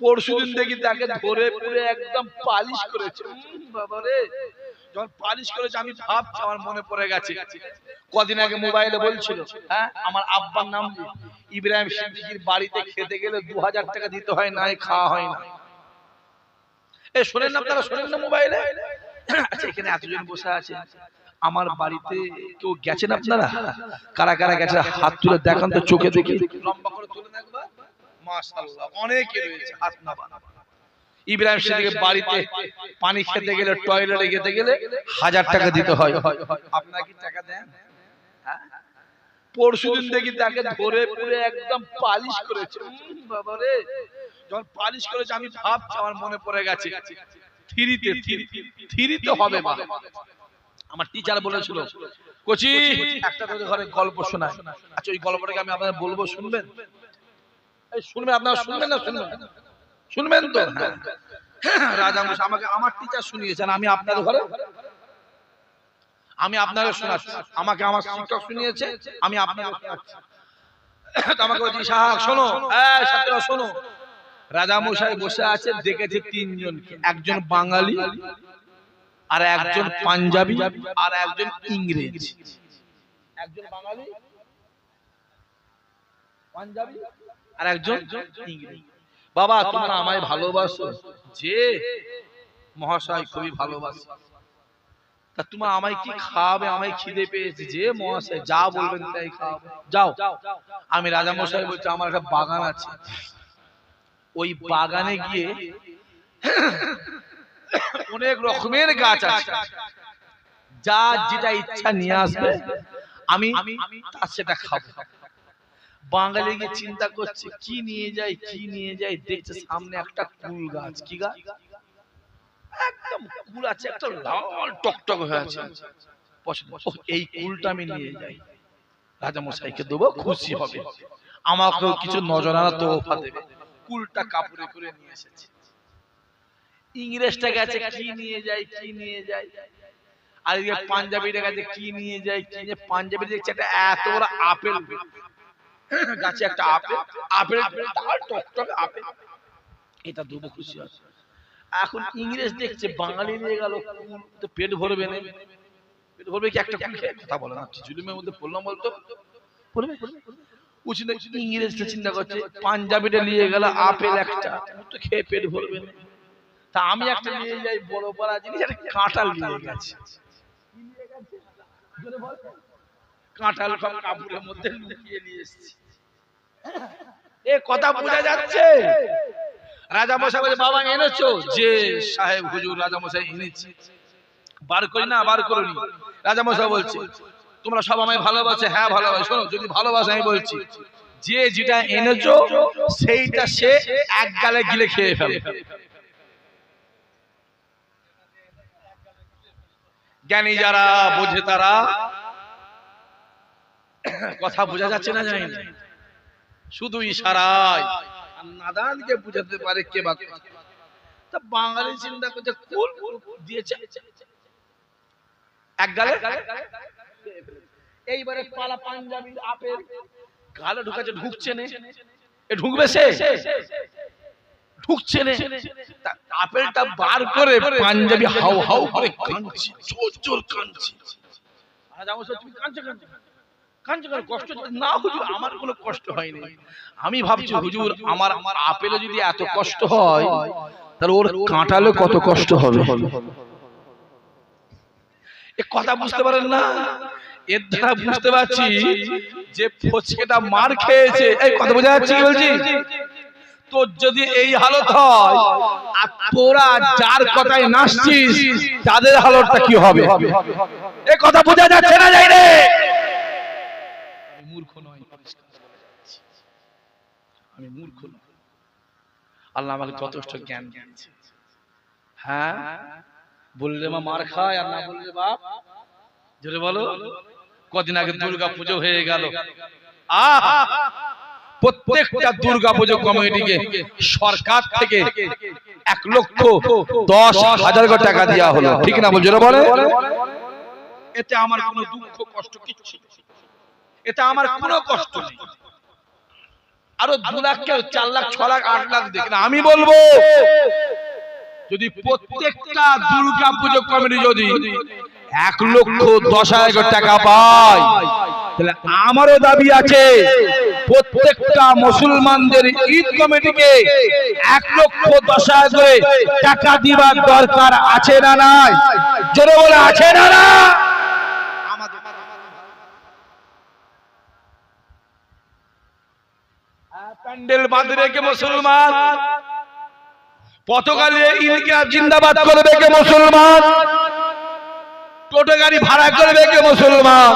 পরশুদিন দেখি তাকে ধরে পুরে একদম পালিশ করেছে। বাবারে, যখন পালিশ করেছে আমি ভাবছি, আমার মনে পড়ে গেছে কদিন আগে মোবাইলে বলছিল, হ্যাঁ, আমার আব্বার নাম ইব্রাহিম সিদ্দিকীর বাড়িতে খেতে গেলে 2000 টাকা দিতে হয়, না খাওয়া হয় না। এই শোনেন না আপনারা, শোনেন না মোবাইলে? আচ্ছা, এখানে এতজন বসে আছে, আমার বাড়িতে কেউ গেছেন আপনারা? কারা কারা গেছে হাত তুলে দেখান তো, চোখে দেখি, লম্বা করে তুলে একবার। মাশাআল্লাহ, অনেকে রয়েছে, হাত না বানা। ইব্রাহিম সিদ্দিকীর বাড়িতে পানি খেতে গেলে, টয়লেটে যেতে গেলে 1000 টাকা দিতে হয়। আপনারা কি টাকা দেন? পরশুদিন দেখি তাকে ধরে পুরে একদম পালিশ করেছে। বাবারে, যখন পালিশ করেছে আমি ভাবছি, আমার মনে পড়ে গেছে থ্রিতে হবে মা। আমার টিচার বলেছিল, কোচি একটা তোদের ঘরে গল্প শোনায়। আচ্ছা, ওই গল্পটাকে আমি আপনাদের বলবো, শুনবেন? এই শুনবেন আপনারা? শুনবেন না শুনবেন? শুনবেন তো? রাজা মশাই আমাকে, আমার টিচার শুনিয়েছেন, আমি আপনাদের ঘরে, আমি আপনাকে শোনাচ্ছি। আমাকে আমার শিক্ষক শুনিয়েছে, আমি আপনাকে শোনাচ্ছি। আমাকে বলছি, সাহেব শোনো, এই ছাত্ররা শোনো। রাজা মশাই বসে আছে, দেখেছে তিনজনকে, একজন বাঙালি, আর একজন পাঞ্জাবি, আর একজন ইংরেজ। একজন বাঙালি, পাঞ্জাবি, আর একজন ইংরেজ। বাবা, তোমরা আমায় ভালোবাসো? যে মহাশয় খুবই ভালোবাসো। তা তোমার আমায় কি খাওয়াবে? আমায় খিদে পেয়েছে। যে মহাশয় যা বলবেন তাই খাওয়াবো। যাও। আমি রাজা মশাই বলছি, আমার একটা বাগান আছে, ওই বাগানে গিয়ে অনেক রকমের গাছ আছে, যা যেটা ইচ্ছা নিয়ে আসবে, আমি তার সেটা খাবো। বাঙালি গিয়ে চিন্তা করছে কি নিয়ে যাই, কি নিয়ে যাই, দেখছে সামনে একটা কুল গাছ। কি গাছ? একদম কুল আছে, একটা লাল টকটক হয়ে আছে। এই কুলটা আমি নিয়ে যাই, রাজা মশাইকে দেবো, খুশি হবে, আমাকেও কিছু নজরানা তোফা দেবে। কুলটা কাপড়ে করে নিয়ে এসেছে। ইংরেজটা গেছে, কি নিয়ে যাই, কি নিয়ে যাই। আর এই পাঞ্জাবিটা গেছে, কি নিয়ে যাই, কি নিয়ে। পাঞ্জাবি দেখছে একটা এত বড় আপেল গাছে, একটা আপেল, আপেল টকটক আপেল, এটা দেবো, খুশি হবে। এখন ইংরেজ দেখছে বাঙালি নিয়ে গেল, তো পেট ভরবে না, পেট ভরবে কি একটা কুল খেয়ে? কথা বলে না, জুলুমের মধ্যে পড়লাম বলতো, পড়বে উচিত। ইংরেজটা চিন্তা করছে, পাঞ্জাবিটা নিয়ে গেল আপেল একটা, তো খেয়ে পেট ভরবে না, তা আমি একটা নিয়ে যাই বড় পাড়া জিনিস, একটা কাঁঠাল নিয়ে গেছে। কাঁঠাল সব কাপড়ের মধ্যে লুকিয়ে নিয়ে এসেছি। এ কথা বোঝা যাচ্ছে? রাজা মশাই বলে, বাবা এনেছো? যে সাহেব হুজুর, রাজা মশাই এনেছি। বার করি না? বার করিনি। রাজা মশাই বলছে, তোমরা সব আমায় ভালোবাসে? হ্যাঁ ভালোবাসে। শোনো, যদি ভালোবাসে আমি বলছি, যে যেটা এনেছো সেইটা সে এক গালে গিলে খেয়ে ফেলে। জ্ঞানী যারা, বোঝে তারা। কথা বোঝা যাচ্ছে না? জানি না, শুধু ইশারায় নাদানকে বুঝাতে পারে কে বা। তা বাঙালি চিন্তা করছে, কুল দিয়েছে এক গালে। এইবারে পালা পাঞ্জাবি আপেল গালে ঢুকাচ্ছে, ঢুকছে না। এ ঢুকবে সে? ঢুকছে না। আপেলটা বার করে পাঞ্জাবি হাউ হাউ করে কাঁদছে, জোর জোর কাঁদছে। রাজা মশাই, তুমি কাঁদছো কেন? কাঁদছো কেন? কষ্ট না হুজুর, আমার কোনো কষ্ট হয়নি। আমি ভাবছি হুজুর, আমার আপেলে যদি এত কষ্ট হয়, তাহলে ওর কাঁটালে কত কষ্ট হবে। এ কথা বুঝতে পারেন না? এর দ্বারা বুঝতে পারছি যে ফচকেটা মার খেয়েছে। এই কথা বোঝা যাচ্ছে কি বলছি? তোর যদি এই হালত হয়, আর তোরা যার কথায় নাচছিস, তাদের হালতটা কি হবে? এই কথা বোঝা যাচ্ছে না? যাই রে, আমি মূর্খ নই, আমি মূর্খ নই। আল্লাহ আমাকে যথেষ্ট জ্ঞান দিয়েছে। হ্যাঁ, বললে মা মার খায়, আর না বললে বাপ। জোরে বলো। কদিন আগে দুর্গা পুজো হয়ে গেল। প্রত্যেকটা দুর্গা পুজো কমিটিকে সরকার থেকে 1,10,000 টাকা দেওয়া হলো, ঠিক না? বলছো বলে, এতে আমার কোনো দুঃখ কষ্ট কিচ্ছু, এতে আমার কোনো কষ্ট নেই। আরো 2 লাখ 4 লাখ 6 লাখ 8 লাখ দেখেন। আমি বলবো যদি প্রত্যেকটা দুর্গা পুজো কমিটি যদি 1,10,000 টাকা পায়, তাহলে আমারও দাবি আছে প্রত্যেকটা মুসলমানদের ঈদ কমিটিকে 1,10,000 করে টাকা দিবার দরকার আছে না নাই? জোরে বলে আছে না না? প্যান্ডেল বাঁধে রেখে মুসলমান, পতাকা নিয়ে ইনকিলাব জিন্দাবাদ করবে কে মুসলমান, টোটো গাড়ি ভাড়া করবে কে মুসলমান,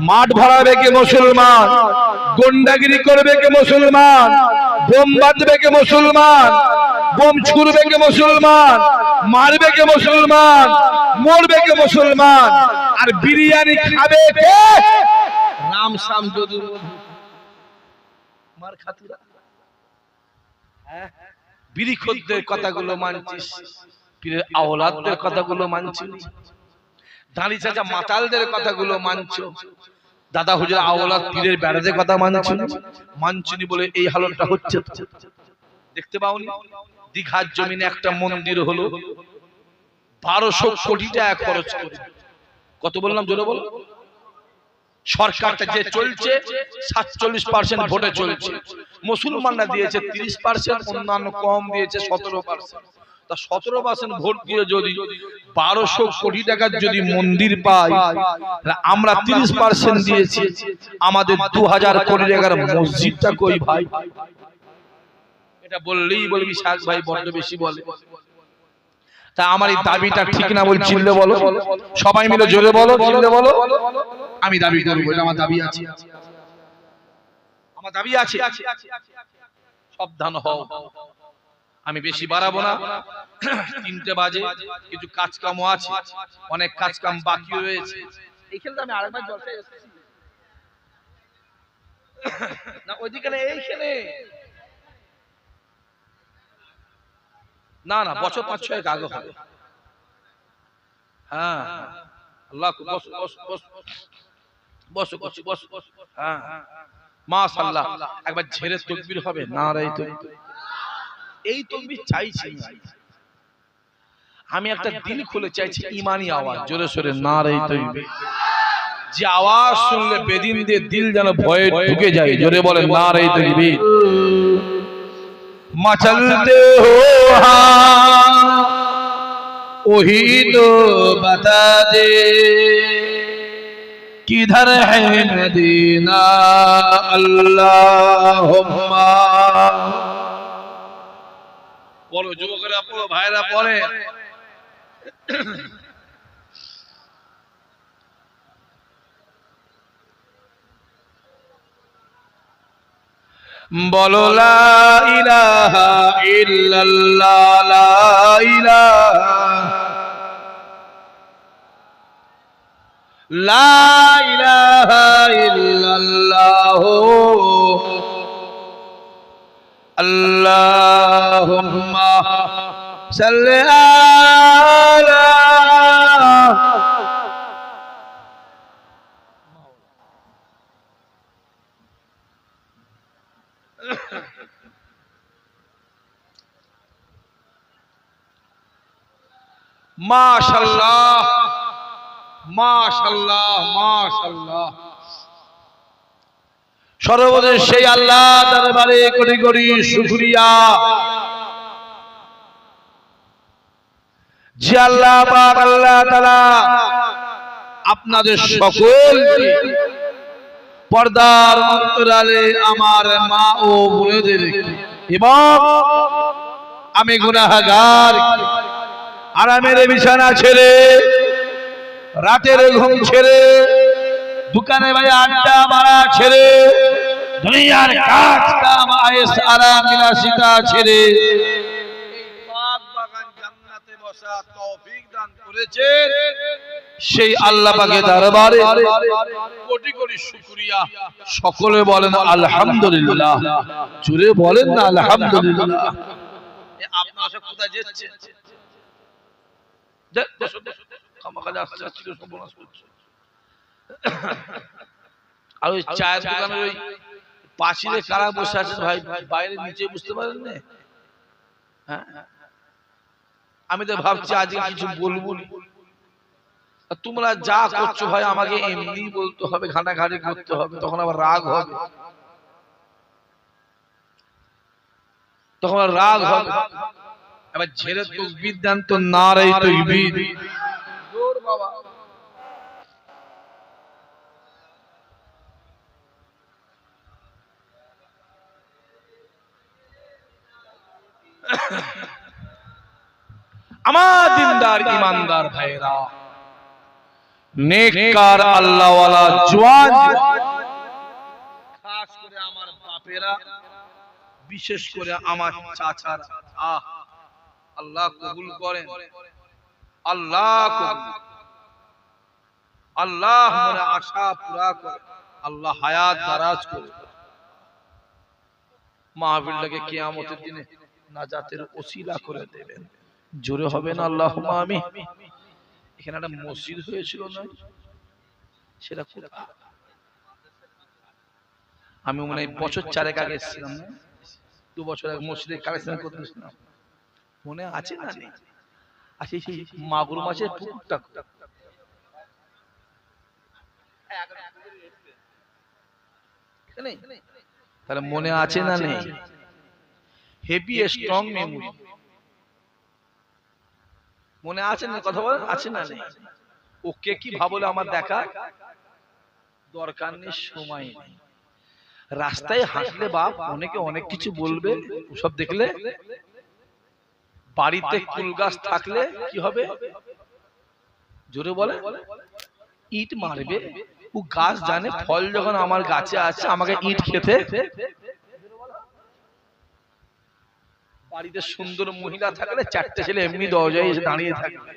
মাঠ ভরাবে কে মুসলমান, গুন্ডাগিরি করবে কে মুসলমান, বোম বাঁধবে কে মুসলমান, বোম ছুড়বে কে মুসলমান, মারবে কে মুসলমান, মরবে কে মুসলমান, আর বিরিয়ানি খাবে কে? রাম শাম যদুর মার খাতিরা বিড়ি খোরদের কথাগুলো মানছিস, পীরের আওলাদদের কথাগুলো মানছিস, দাঁড়ি চাচা মাতালদের কথাগুলো মানছো, দাদা হুজুর আওলাদ পীরের বেড়াদের কথা মানছিনি বলে এই হালতটা হচ্ছে। দেখতে পাওনি দীঘার জমিনে একটা মন্দির হলো 1200 কোটি টাকা খরচ করে। কত বললাম জোরে বলো? সরকারটা যে চলছে 47% ভোটে চলছে, মুসলমানরা দিয়েছে 30%, অন্যান্য কম দিয়েছে 17%। তা 17% ভোট দিয়ে যদি 1200 কোটি টাকার যদি মন্দির পাই, আমরা 30% দিয়েছি, আমাদের 2000 কোটি টাকার মসজিদটা কই ভাই? এটা বললেই বলবি শাক ভাই বড্ড বেশি বলে। তা আমার এই দাবিটা ঠিক না বল, চিল্লে বলো, সবাই মিলে জোরে বলো, চিল্লে বলো। আমি দাবি করব, এটা আমার দাবি আছে, আমার দাবি আছে। সাবধান হও, আমি বেশি বাড়াবো না, 3টে বাজে, কিছু কাজ কামও আছে, অনেক কাজ কাম বাকি রয়েছে। এইখানে আমি আরেকবার জলসায় এসেছি না, ওইদিকে না, এইখানে না না, বছর 5-6 আগে হবে। হ্যাঁ আল্লাহ, বস বস বস বস বস বস বস। হ্যাঁ মাশাআল্লাহ, একবার ঝেড়ে তাকবীর হবে, নারে তাকবীর। এই তাকবীর চাইছি আমি, একটা দিল খুলে চাইছি ঈমানি আওয়াজ, জোরে সোরে নারে তাকবীর। যে আওয়াজ শুনলে বেদিন দিয়ে দিল যেন ভয়ে ঢুকে যায়, জোরে বলেন নারে তাকবীর। मचलते हो हाँ वही तो बता दे, किधर है मदीना अल्लाहुम्मा। बोलो যুবকরা, পড়ো ভাইরা, পড়ে। বলো লা ইলাহা ইল্লাল্লাহ, লা ইলাহা ইল্লাল্লাহ, আল্লাহুম্মা সাল্লি আলা। মাশাআল্লাহ মাশাআল্লাহ মাশাআল্লাহ। সর্বদা সেই আল্লাহ দরবারে কোটি কোটি শুকরিয়া, যে আল্লাহ পাক আল্লাহ তাআলা আপনাদের সকলকে পর্দার অন্তরালে আমার মা ও বোনেদের এবং আমি গুনাহগার আরামের বিছানা ছেড়ে, রাতের ঘুম ছেড়ে, দোকানে ভাই আড্ডা মারা ছেড়ে, দুনিয়ার কাজ কাম আয়েশ আরাম বিলাসিতা ছেড়ে পাক বাগান জান্নাতে বসা তৌফিক দান করেছেন, সেই আল্লাহ পাকের দরবারে কোটি কোটি শুকরিয়া। সকলে বলেন আলহামদুলিল্লাহ, জোরে বলেন না আলহামদুলিল্লাহ। আপনারা সব কোথায় যাচ্ছেন? আর ওই চায়ের দোকানের ওই পাঁচিলে কারা বসে আছে ভাই, বাইরে নিচে বুঝতে পারেন না? হ্যাঁ, আমি তো ভাবছি আজকে কিছু বলবো না। তোমরা যা করছো ভাই আমাকে এমনি বলতে হবে, ঘাটাঘাটি করতে হবে, তখন আবার রাগ হবে, তখন রাগ হবে। এবার ঝেড়ে তাকবীর দেন তো, নারে তাকবীর, জোর বাবা। আমার দিনদার ইমানদার ভাইরা, নেককার আল্লাহওয়ালা জওয়ান, খাস করে আমার বাপেরা, বিশেষ করে আমার চাচারা, আল্লাহ কবুল করেন, আল্লাহ কবুল, আল্লাহ মনে আশা পুরা করে, আল্লাহ হায়াত দারাজ করে, মাহফিলটাকে কিয়ামতের দিনে নাজাতের ওসিলা করে দেবেন। জোরে হবে না আল্লাহুম্মা আমিন। এখানে একটা মসজিদ হয়েছিল না, সেটা কোথায়? আমি মনে হয় বছর 4 আগে এসেছিলাম, 2 বছর আগে মসজিদে কালেকশন করতে এসেছিলাম, মনে আছে না? নেই? আচ্ছা, সেই মাগুর মাছের পুকুরটা, তাহলে মনে আছে না নেই? হেভি স্ট্রং মেমোরি, মনে আছে না? কথা বলেন, আছে না নেই? ওকে কি ভাবলে আমার দেখা দরকার নেই, সময় নেই। রাস্তায় হাঁটলে বাপ অনেকে অনেক কিছু বলবে, সব দেখলে। বাড়িতে কুল গাছ থাকলে কি হবে? জোরে বলে, ইট মারবে। ও গাছ জানে ফল যখন আমার গাছে আছে আমাকে ইট খেতে। বাড়িতে সুন্দর মহিলা থাকলে 4টে ছেলে এমনি দরজায় এসে দাঁড়িয়ে থাকবে,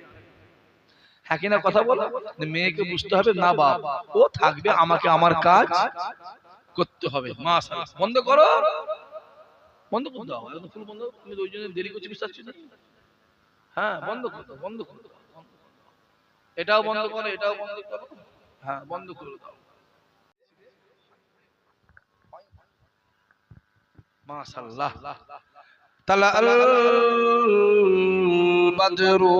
হ্যাঁ কিনা কথা বলো? মেয়েকে বুঝতে হবে না বাপ ও থাকবে, আমাকে আমার কাজ করতে হবে। মাশাআল্লাহ, বন্ধ করো, বন্ধ করে দাও, একদম ফুল বন্ধ। তুমি ওই জন্য দেরি করছি বুঝতে পারছি না। হ্যাঁ, বন্ধ করে দাও, বন্ধ করে দাও, এটাও বন্ধ করো, এটাও বন্ধ করো, হ্যাঁ বন্ধ করে দাও। মাশাআল্লাহ। তালা আল বদরু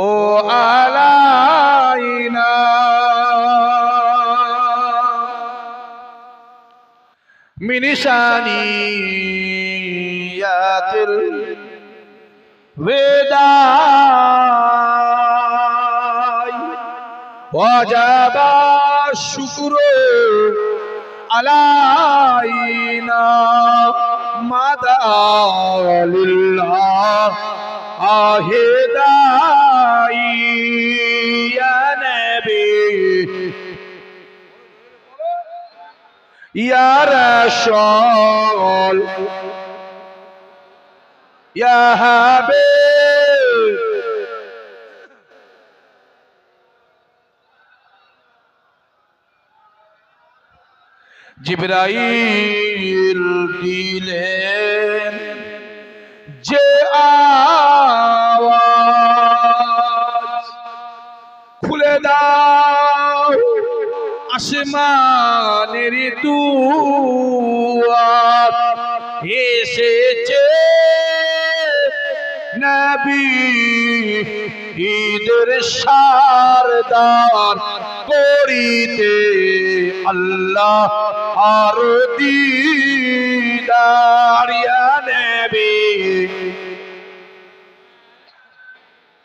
ও আলাইনা মিন শানিয়াতিল ওয়াদাই ওয়াজাবা শুকরু আলাইনা মাদালিল্লাহ আহিদাই ইয়া নবী ইয়া রাসূল ইয়া হাবিব জিবরাইল দিলেন যে আওয়াজ, খুলে দাও আসমানের দুয়ার, এসেছে নবী ঈদের সারদার, করিতে আল্লাহ আর দিদার। ইয়া নবী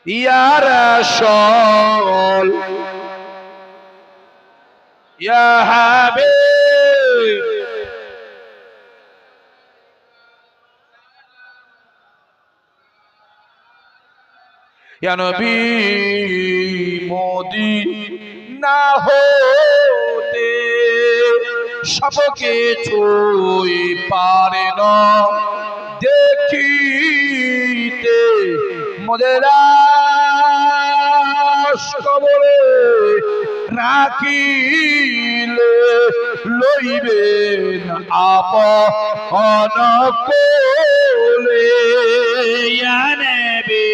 ইয়া রাসূল ইয়া হাবিব ইয়া নবী মদিনা হতে সব কিছুই পারে না দেখিতে, মোদের কবরে রাখিলে লইবেন আপন কোলে। ইয়া নবী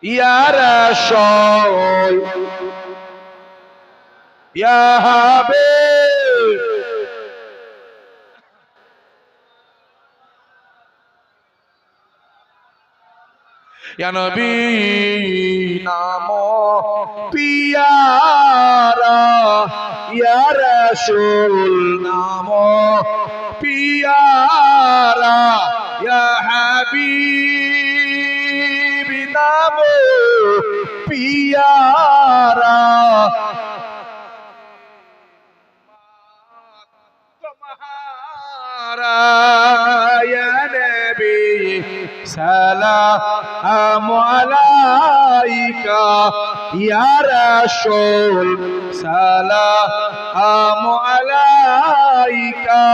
ইয়া রাসূল ইয়া হাবিব या नबी नामो पियारा या रसूल नामो पियारा या हबीब नामो पियारा तुम्हारा या नबी सलाम अलैका या रसूल सलाम अलैका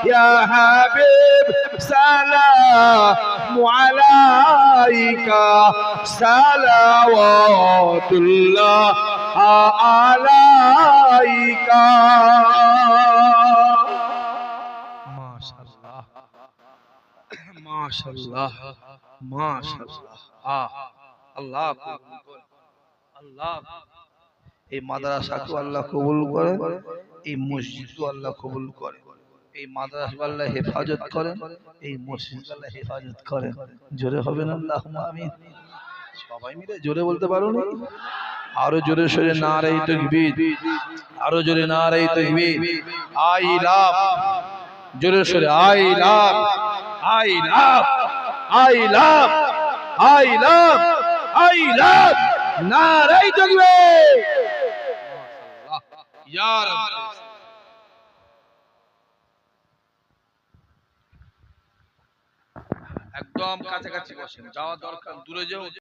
या हबीब सलाम अलैका सलावतुल्लाह अलैका माशाअल्लाह माशाअल्लाह माशाअल्लाह আল্লাহ আল্লাহ এই মাদ্রাসাকে আল্লাহ কবুল করে এই মসজিদকে আল্লাহ কবুল করে এই মাদ্রাসা আল্লাহ হেফাজত করেন এই মসজিদ আল্লাহ হেফাজত করেন জোরে হবে না আল্লাহুম্মা আমিন সবাই মিলে জোরে বলতে পারো না আরো জোরে সরে নারে তাকবীর আরো জোরে নারে তাকবীর আই লাভ জোরে সরে I love I love, I love, I love, I love. নারাই তাকবীর ইয়া রাব্বি একদম কাছাকাছি বসেন যাওয়া দরকার দূরে যাও